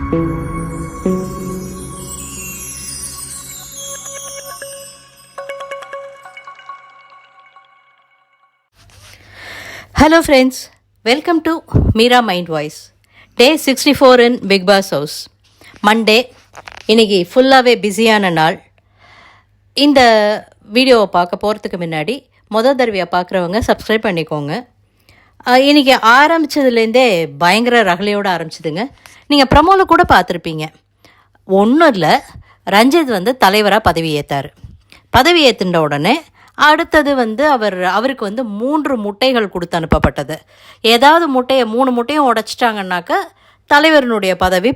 Hello friends, welcome to Meera Mind Voice. Day 64 in Big Boss House. Monday, இன்னைக்கு ஃபுல்லாகவே பிஸியான நாள். இந்த வீடியோவை பார்க்க போகிறதுக்கு முன்னாடி தடவையாக பார்க்குறவங்க சப்ஸ்கிரைப் பண்ணிக்கோங்க. இன்றைக்கி ஆரம்பித்ததுலேருந்தே பயங்கர ரகலையோடு ஆரம்பிச்சிதுங்க. நீங்கள் ப்ரமோவில் கூட பார்த்துருப்பீங்க. ஒன்றும் இல்லை, ரஞ்சித் தலைவராக பதவி ஏற்றார். பதவி ஏற்றுன உடனே அடுத்தது அவருக்கு 3 முட்டைகள் கொடுத்து அனுப்பப்பட்டது. ஏதாவது 3 முட்டையும் உடைச்சிட்டாங்கன்னாக்கா தலைவரனுடைய பதவி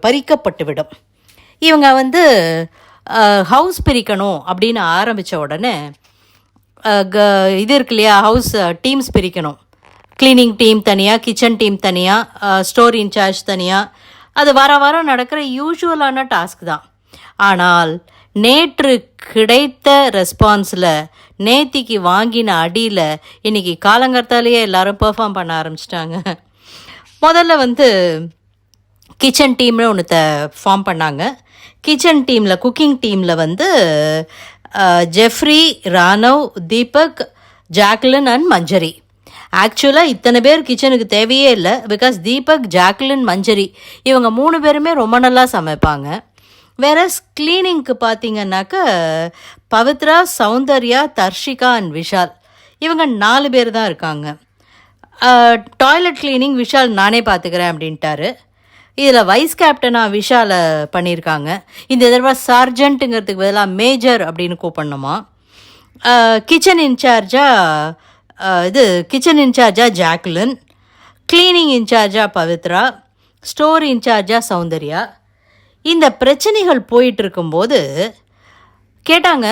பறிக்கப்பட்டுவிடும். இவங்க ஹவுஸ் பிரிக்கணும் அப்படின்னு ஆரம்பித்த உடனே இது இருக்கு இல்லையா, ஹவுஸ் டீம்ஸ் பிரிக்கணும். க்ளீனிங் டீம் தனியாக, கிச்சன் டீம் தனியாக, ஸ்டோர் இன்சார்ஜ் தனியாக. அது வாரம் நடக்கிற யூஷுவலான டாஸ்க் தான். ஆனால் நேற்று கிடைத்த ரெஸ்பான்ஸில், நேத்திக்கு வாங்கின அடியில் இன்றைக்கி காலங்கர்த்தாலேயே எல்லோரும் பெர்ஃபார்ம் பண்ண ஆரம்பிச்சிட்டாங்க. முதல்ல கிச்சன் டீம்னு ஒன்று ஃபார்ம் பண்ணாங்க. கிச்சன் டீமில், குக்கிங் டீமில் Jeffrey, Raanav, Deepak, Jacqueline and Manjari. ஆக்சுவலாக இத்தனை பேர் கிச்சனுக்கு தேவையே இல்லை. பிகாஸ் தீபக், ஜாக்லின், மஞ்சரி இவங்க 3 பேருமே ரொம்ப நல்லா சமைப்பாங்க. வேற கிளீனிங்க்கு பார்த்தீங்கன்னாக்கா பவித்ரா, சௌந்தர்யா, தர்ஷிகா அண்ட் விஷால் இவங்க 4 பேர் தான் இருக்காங்க. டாய்லெட் கிளீனிங் விஷால் நானே பார்த்துக்கிறேன் அப்படின்ட்டாரு. இதில் வைஸ் கேப்டனாக விஷாலை பண்ணியிருக்காங்க. இந்த தடவை சார்ஜென்ட்டுங்கிறதுக்கு பதிலாக மேஜர் அப்படின்னு கூப்பிடணுமா. கிச்சன் இன்சார்ஜாக ஜாக்லின், கிளீனிங் இன்சார்ஜாக பவித்ரா, ஸ்டோர் இன்சார்ஜாக சௌந்தர்யா. இந்த பிரச்சனைகள் போயிட்டுருக்கும்போது கேட்டாங்க,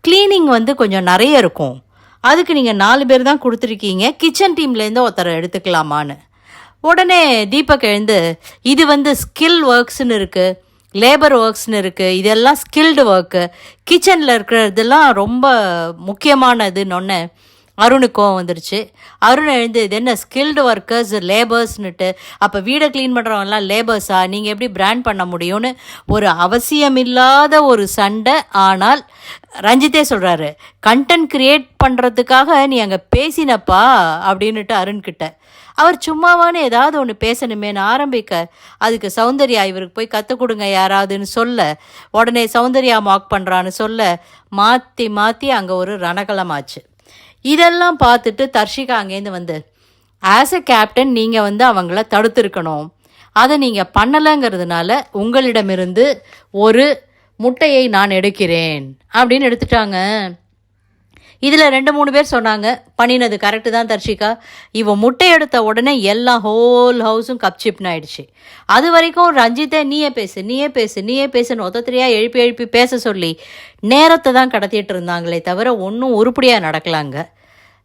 க்ளீனிங் கொஞ்சம் நிறைய இருக்கும், அதுக்கு நீங்கள் 4 பேர் தான் கொடுத்துருக்கீங்க, கிச்சன் டீம்லேருந்து ஒருத்தரை எடுத்துக்கலாமான்னு. உடனே தீபக் எழுந்து, இது ஸ்கில் ஒர்க்ஸ்னு இருக்குது, லேபர் ஒர்க்ஸ்னு இருக்குது, இதெல்லாம் ஸ்கில்டு ஒர்க்கு, கிச்சனில் இருக்கிறதெல்லாம் ரொம்ப முக்கியமானதுன்னு அருணுக்கும் வந்துருச்சு. அருண் எழுந்து, இது என்ன ஸ்கில்டு ஒர்க்கர்ஸ் லேபர்ஸ்னுட்டு, அப்போ வீடை க்ளீன் பண்ணுறவங்கலாம் லேபர்ஸா, நீங்கள் எப்படி பிராண்ட் பண்ண முடியும்னு ஒரு அவசியமில்லாத ஒரு சண்டை. ஆனால் ரஞ்சித்தே சொல்கிறாரு, கண்டென்ட் க்ரியேட் பண்ணுறதுக்காக நீ அங்கே பேசினப்பா அப்படின்னுட்டு அருண்கிட்ட. அவர் சும்மாவானு ஏதாவது ஒன்று பேசணுமேனு ஆரம்பிக்க, அதுக்கு சௌந்தர்யா இவருக்கு போய் கற்றுக் கொடுங்க யாராவதுன்னு சொல்ல, உடனே சௌந்தர்யா மார்க் பண்ணுறான்னு சொல்ல, மாற்றி மாற்றி அங்கே ஒரு ரணகலமாச்சு. இதெல்லாம் பார்த்துட்டு தர்ஷிகா அங்கேருந்து ஆஸ் எ கேப்டன் நீங்கள் அவங்கள தடுத்துருக்கணும், அதை நீங்கள் பண்ணலைங்கிறதுனால உங்களிடமிருந்து ஒரு முட்டையை நான் எடுக்கிறேன் அப்படின்னு எடுத்துட்டாங்க. இதில் 2-3 பேர் சொன்னாங்க, பண்ணினது கரெக்டு தான் தர்ஷிகா, இவன் முட்டை எடுத்த உடனே எல்லா ஹோல் ஹவுஸும் கப்சிப்னு ஆயிடுச்சு. அது வரைக்கும் ரஞ்சித்தை நீயே பேசுன்னு ஒத்தத்திரியாக எழுப்பி பேச சொல்லி நேரத்தை தான் கடத்திட்டு இருந்தாங்களே தவிர ஒன்றும் உருப்படியாக நடக்கலாங்க.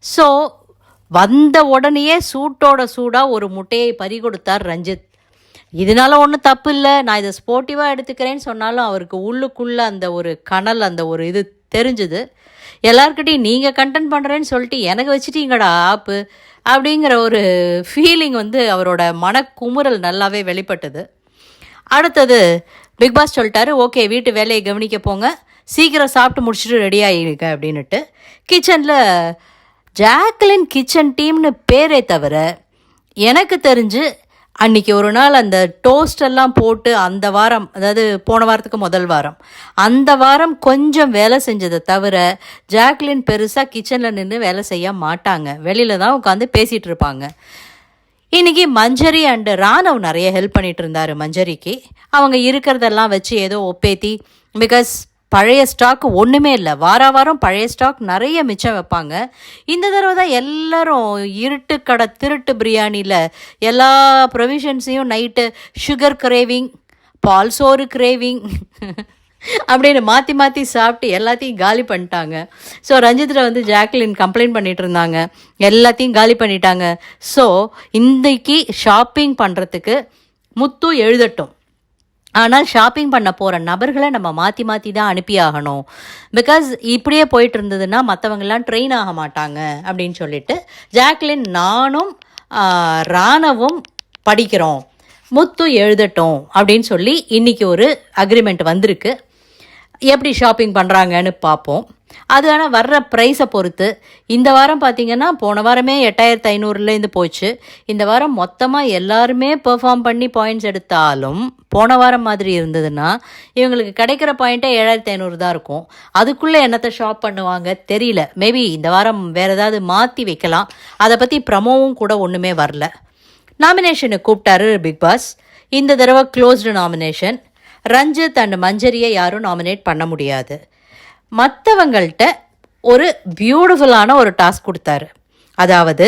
ஸோ வந்த உடனேயே சூட்டோட சூடாக ஒரு முட்டையை பறி ரஞ்சித். இதனால ஒன்றும் தப்பு இல்லை, நான் இதை ஸ்போர்ட்டிவாக எடுத்துக்கிறேன்னு சொன்னாலும் அவருக்கு உள்ளுக்குள்ளே அந்த ஒரு கனல், அந்த ஒரு இது தெரிஞ்சுது. எல்லாருக்கிட்டையும் நீங்கள் கண்டென்ட் பண்ணுறேன்னு சொல்லிட்டு எனக்கு வச்சுட்டீங்கடா ஆப்பு அப்படிங்கிற ஒரு ஃபீலிங் அவரோட மனக்குமுறல் நல்லாவே வெளிப்பட்டது. அடுத்தது பிக்பாஸ் சொல்லிட்டாரு, ஓகே வீட்டு வேலையை கவனிக்க போங்க, சீக்கிரம் சாப்பிட்டு முடிச்சுட்டு ரெடி ஆகிடுங்க அப்படின்னுட்டு. கிச்சனில் ஜாக்லின் கிச்சன் டீம்னு பேரே தவிர எனக்கு தெரிஞ்சு அன்றைக்கி ஒரு நாள் அந்த டோஸ்டெல்லாம் போட்டு அந்த வாரம், அதாவது போன வாரத்துக்கு முதல் வாரம், அந்த வாரம் கொஞ்சம் வேலை செஞ்சதை தவிர ஜாக்லின் பெருசாக கிச்சனில் நின்று வேலை செய்ய மாட்டாங்க, வெளியில் தான் உட்காந்து பேசிகிட்டு இருப்பாங்க. இன்றைக்கி மஞ்சரி அண்டு ராணவ் நிறைய ஹெல்ப் பண்ணிகிட்டு இருந்தார் மஞ்சரிக்கு. அவங்க இருக்கிறதெல்லாம் வச்சு ஏதோ ஒப்பேத்தி, பிகாஸ் பழைய ஸ்டாக் ஒன்றுமே இல்லை, வாரம் பழைய ஸ்டாக் நிறைய மிச்சம் வைப்பாங்க. இந்த தடவை தான் எல்லோரும் இருட்டு கடை திருட்டு பிரியாணியில் எல்லா ப்ரொவிஷன்ஸையும் நைட்டு சுகர் கிரேவிங், பால் சோறு கிரேவிங் அப்படின்னு மாற்றி சாப்பிட்டு எல்லாத்தையும் காலி பண்ணிட்டாங்க. ஸோ ரஞ்சித்தில் ஜாக்லின் கம்ப்ளைண்ட் பண்ணிகிட்டு இருந்தாங்க, எல்லாத்தையும் காலி பண்ணிட்டாங்க. ஸோ இன்றைக்கி ஷாப்பிங் பண்ணுறதுக்கு முத்து எழுதட்டும், ஆனால் ஷாப்பிங் பண்ண போகிற நபர்களை நம்ம மாற்றி தான் அனுப்பியாகணும். பிகாஸ் இப்படியே போயிட்டு இருந்ததுன்னா மற்றவங்கெல்லாம் ட்ரெயின் ஆக மாட்டாங்க அப்படின்னு சொல்லிட்டு ஜாக்லின், நானும் ராணவும் படிக்கிறோம், முத்து எழுதட்டும் அப்படின்னு சொல்லி இன்றைக்கி ஒரு அக்ரிமெண்ட் வந்திருக்கு. எப்படி ஷாப்பிங் பண்ணுறாங்கன்னு பார்ப்போம். அது ஆனால் வர்ற ப்ரைஸை பொறுத்து. இந்த வாரம் பார்த்திங்கன்னா போன வாரமே 8500 போச்சு. இந்த வாரம் மொத்தமாக எல்லாருமே பெர்ஃபார்ம் பண்ணி பாயிண்ட்ஸ் எடுத்தாலும் போன வாரம் மாதிரி இருந்ததுன்னா இவங்களுக்கு கிடைக்கிற பாயிண்ட்டே 7500 தான் இருக்கும். அதுக்குள்ளே என்னத்தை ஷாப் பண்ணுவாங்க தெரியல. மேபி இந்த வாரம் வேறு ஏதாவது மாற்றி வைக்கலாம். அதை பற்றி ப்ரமோவும் கூட ஒன்றுமே வரல. நாமினேஷனுக்கு கூப்பிட்டாரு பிக் பாஸ். இந்த தடவை க்ளோஸ்டு நாமினேஷன். ரஞ்சித் அண்ட் மஞ்சரியை யாரும் நாமினேட் பண்ண முடியாது. மற்றவங்கள்ட்ட ஒரு பியூட்டிஃபுல்லான ஒரு டாஸ்க் கொடுத்தாரு. அதாவது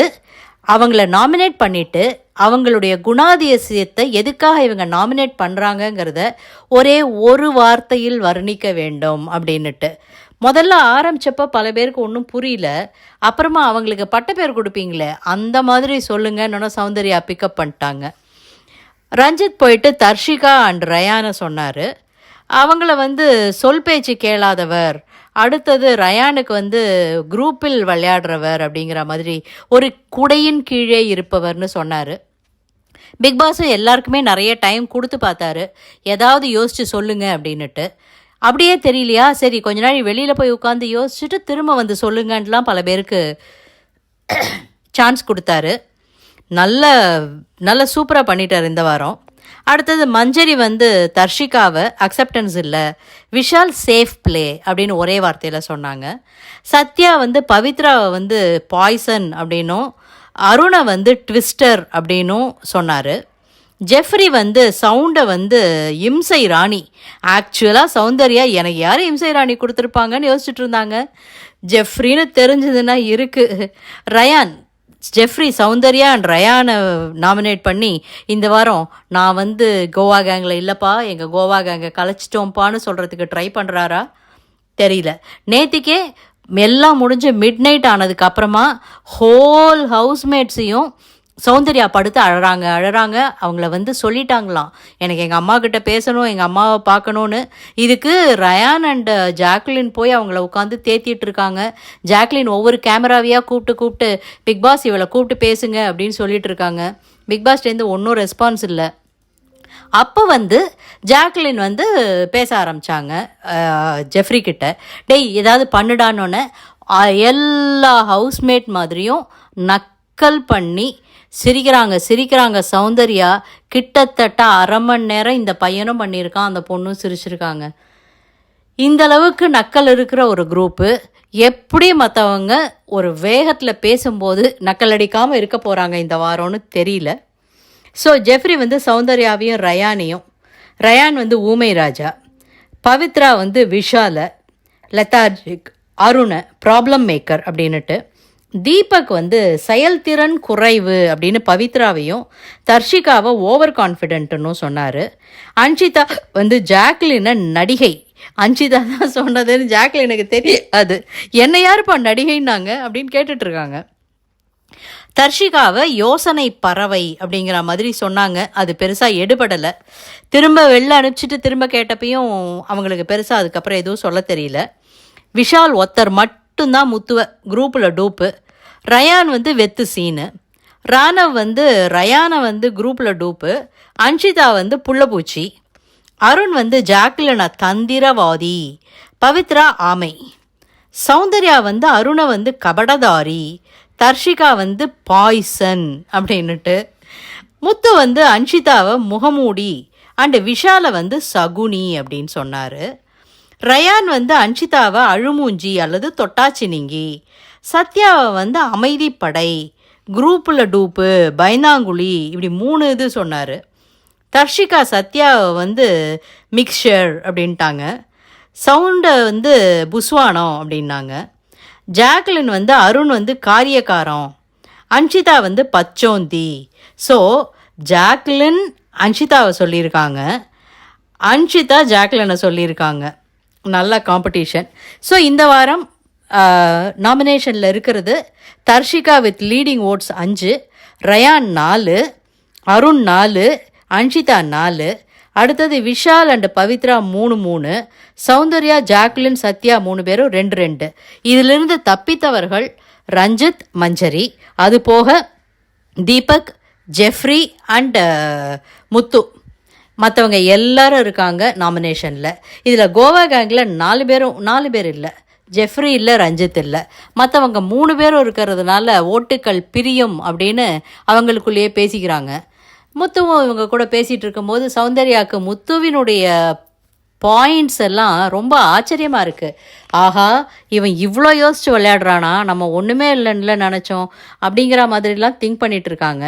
அவங்கள நாமினேட் பண்ணிவிட்டு அவங்களுடைய குணாதிசயத்தை எதுக்காக இவங்க நாமினேட் பண்ணுறாங்கங்கிறத ஒரே ஒரு வார்த்தையில் வர்ணிக்க வேண்டும் அப்படின்னுட்டு. முதல்ல ஆரம்பித்தப்போ பல பேருக்கு ஒன்றும் புரியல. அப்புறமா அவங்களுக்கு பட்ட பேர் கொடுப்பீங்களே அந்த மாதிரி சொல்லுங்கன்னு சௌந்தர்யா பிக்கப் பண்ணிட்டாங்க. ரஞ்சித் போயிட்டு தர்ஷிகா அண்ட் ரயானை சொன்னார். அவங்கள சொல் பேச்சு கேளாதவர், அடுத்தது ரயானுக்கு குரூப்பில் விளையாடுறவர் அப்படிங்கிற மாதிரி ஒரு குடையின் கீழே இருப்பவர்னு சொன்னார். பிக் பாஸும் எல்லாருக்குமே நிறைய டைம் கொடுத்து பார்த்தாரு, ஏதாவது யோசித்து சொல்லுங்க அப்படின்னுட்டு. அப்படியே தெரியலையா, சரி கொஞ்ச நாள் வெளியில் போய் உட்காந்து யோசிச்சுட்டு திரும்ப சொல்லுங்கன்ட்டுலாம் பல பேருக்கு சான்ஸ் கொடுத்தாரு. நல்ல சூப்பராக பண்ணிட்டார் இந்த வாரம். அடுத்தது மஞ்சரி தர்ஷிகாவை அக்செப்டன்ஸ் இல்லை, விஷால் சேஃப் பிளே அப்படின்னு ஒரே வார்த்தையில் சொன்னாங்க. சத்யா பவித்ராவை பாய்சன் அப்படின்னும் அருணை ட்விஸ்டர் அப்படின்னும் சொன்னார். ஜெஃப்ரி சவுண்டை இம்சை ராணி. ஆக்சுவலாக சௌந்தர்யா எனக்கு யார் இம்சை ராணி கொடுத்துருப்பாங்கன்னு யோசிச்சுட்டு இருந்தாங்க. ஜெஃப்ரின்னு தெரிஞ்சதுன்னா இருக்குது. ரயான், ஜெஃப்ரி சௌந்தர்யா அண்ட் ரயானை நாமினேட் பண்ணி இந்த வாரம் நான் கோவா கேங்கில் இல்லைப்பா, எங்கள் கோவா கேங்கை கலைச்சிட்டோம்ப்பான்னு சொல்கிறதுக்கு ட்ரை பண்ணுறாரா தெரியல. நேற்றுக்கே எல்லாம் முடிஞ்சு மிட் நைட் ஆனதுக்கப்புறமா ஹோல் ஹவுஸ்மேட்ஸையும் சௌந்தர்யா படுத்து அழறாங்க. அவங்கள சொல்லிட்டாங்களாம், எனக்கு எங்கள் அம்மா கிட்ட பேசணும், எங்கள் அம்மாவை பார்க்கணுன்னு. இதுக்கு ரயான் அண்ட் ஜாக்லின் போய் அவங்கள உட்காந்து தேத்திட்டு இருக்காங்க. ஜாக்லின் ஒவ்வொரு கேமராவையாக கூப்பிட்டு பிக் பாஸ் இவளை கூப்பிட்டு பேசுங்க அப்படின்னு சொல்லிட்டு இருக்காங்க. பிக் பாஸ்லேருந்து ஒன்றும் ரெஸ்பான்ஸ் இல்லை. அப்போ ஜாக்லின் பேச ஆரம்பித்தாங்க ஜெஃப்ரி கிட்ட, டேய் ஏதாவது பண்ணுடானோன்னு. எல்லா ஹவுஸ்மேட் மாதிரியும் நக்கல் பண்ணி சிரிக்கிறாங்க. சௌந்தர்யா கிட்டத்தட்ட அரை மணி நேரம் இந்த பையனும் பண்ணியிருக்கான், அந்த பொண்ணும் சிரிச்சிருக்காங்க. இந்த அளவுக்கு நக்கல் இருக்கிற ஒரு குரூப்பு எப்படி மற்றவங்க ஒரு வேகத்தில் பேசும்போது நக்கல் அடிக்காமல் இருக்க போகிறாங்க இந்த வாரம்னு தெரியல. ஸோ ஜெஃப்ரி சௌந்தர்யாவையும் ரயானையும், ரயான் ஊமை ராஜா, பவித்ரா விஷால, லெத்தார்ஜிக், அருணை ப்ராப்ளம் மேக்கர் அப்படின்னுட்டு, தீபக் செயல்திறன் குறைவு அப்படின்னு பவித்ராவையும் தர்ஷிகாவை ஓவர் கான்ஃபிடென்ட்னு சொன்னார். அன்ஷிதா ஜாக்லினை நடிகை, அன்ஷிதா தான் சொன்னதுன்னு ஜாக்லினுக்கு தெரியாது, என்ன யாருப்பா நடிகைன்னாங்க அப்படின்னு கேட்டுட்ருக்காங்க. தர்ஷிகாவை யோசனை பறவை அப்படிங்கிற மாதிரி சொன்னாங்க. அது பெருசாக எடுபடலை. திரும்ப வெளில அனுப்பிச்சிட்டு திரும்ப கேட்டப்பையும் அவங்களுக்கு பெருசாக அதுக்கப்புறம் எதுவும் சொல்ல தெரியல. விஷால் ஒருத்தர் மட்டும்தான் முத்துவ குரூப்பில் டூப்பு. ரயான் வெத்து சீனு. ராணவ் ரயானை குரூப்பில் டூப்பு. அன்ஷிதா புள்ளப்பூச்சி. அருண் ஜாக்லினா தந்திரவாதி. பவித்ரா ஆமை. சௌந்தர்யா அருணை கபடதாரி. தர்ஷிகா பாய்சன் அப்படின்னுட்டு. முத்து அன்ஷிதாவை முகமூடி அண்டு விஷாலை சகுனி அப்படின்னு சொன்னார். ரயான் அன்ஷிதாவை அழுமூஞ்சி அல்லது தொட்டாச்சினிங்கி. சத்யாவை அமைதிப்படை, குரூப்பில் டூப்பு, பயந்தாங்குழி, இப்படி 3 இது சொன்னார். தர்ஷிகா சத்யாவை மிக்சர் அப்படின்ட்டாங்க. சவுண்டை புஸ்வானம் அப்படின்னாங்க. ஜாக்லின் அருண் காரியக்காரம். அன்ஷிதா பச்சோந்தி. ஸோ ஜாக்லின் அன்ஷிதாவை சொல்லியிருக்காங்க, அன்ஷிதா ஜாக்லினை சொல்லியிருக்காங்க. நல்ல காம்படிஷன். ஸோ இந்த வாரம் நாமினேஷனில் இருக்கிறது Dharshika with leading votes 5, Rayan 4, Arun 4, Anshitha 4. அடுத்தது விஷால் அண்ட் பவித்ரா 3, சௌந்தர்யா, ஜாக்லின், சத்யா 3 பேரும் 2. இதிலிருந்து தப்பித்தவர்கள் ரஞ்சித், மஞ்சரி, அது போக தீபக், ஜெஃப்ரி அண்ட் முத்து, மற்றவங்க எல்லாரும் இருக்காங்க நாமினேஷனில். இதில் கோவா கேங்கில் 4 பேர் இல்லை, ஜெஃப்ரி இல்லை, ரஞ்சித் இல்லை, மற்றவங்க 3 பேரும் இருக்கிறதுனால ஓட்டுக்கள் பிரியும் அப்படின்னு அவங்களுக்குள்ளேயே பேசிக்கிறாங்க. முத்துவும் இவங்க கூட பேசிகிட்டு இருக்கும்போது சௌந்தர்யாவுக்கு முத்துவினுடைய பாயிண்ட்ஸ் எல்லாம் ரொம்ப ஆச்சரியமாக இருக்குது. ஆஹா, இவன் இவ்வளோ யோசித்து விளையாடுறானா, நம்ம ஒன்றுமே இல்லைன்னு நினச்சோம் அப்படிங்கிற மாதிரிலாம் திங்க் பண்ணிகிட்டு இருக்காங்க.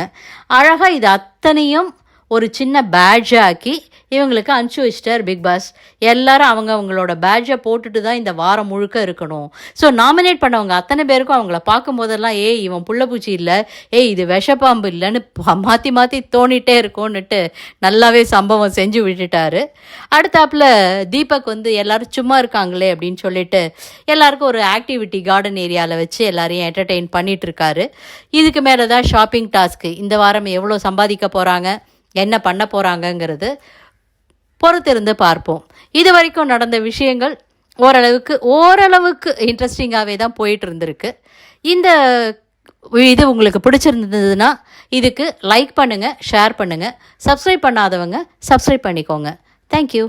அழகாக இது அத்தனையும் ஒரு சின்ன பேட்ஜை ஆக்கி இவங்களுக்கு அனுப்பிச்சி வச்சிட்டார் பிக் பாஸ். எல்லாரும் அவங்களோட பேட்ஜை போட்டுட்டு தான் இந்த வாரம் முழுக்க இருக்கணும். ஸோ நாமினேட் பண்ணவங்க அத்தனை பேருக்கும் அவங்கள பார்க்கும்போதெல்லாம் இவன் புள்ளப்பூச்சி இல்லை, இது விஷப்பாம்பு இல்லைன்னு மாற்றி மாற்றி தோணிகிட்டே இருக்கும்னுட்டு நல்லாவே சம்பவம் செஞ்சு விட்டுட்டாரு. அடுத்தாப்புல தீபக் எல்லாரும் சும்மா இருக்காங்களே அப்படின்னு சொல்லிட்டு எல்லாருக்கும் ஒரு ஆக்டிவிட்டி கார்டன் ஏரியாவில் வச்சு எல்லாரையும் என்டர்டெயின் பண்ணிட்டு இருக்காரு. இதுக்கு மேலே தான் ஷாப்பிங் டாஸ்க்கு. இந்த வாரம் எவ்வளோ சம்பாதிக்க போகிறாங்க, என்ன பண்ண போகிறாங்கங்கிறது பொறுத்திருந்து பார்ப்போம். இது வரைக்கும் நடந்த விஷயங்கள் ஓரளவுக்கு இன்ட்ரெஸ்டிங்காகவே தான் போயிட்டு இருந்திருக்கு. இது உங்களுக்கு பிடிச்சிருந்ததுன்னா இதுக்கு லைக் பண்ணுங்கள், ஷேர் பண்ணுங்கள், சப்ஸ்கிரைப் பண்ணாதவங்க சப்ஸ்கிரைப் பண்ணிக்கோங்க. தேங்க்யூ.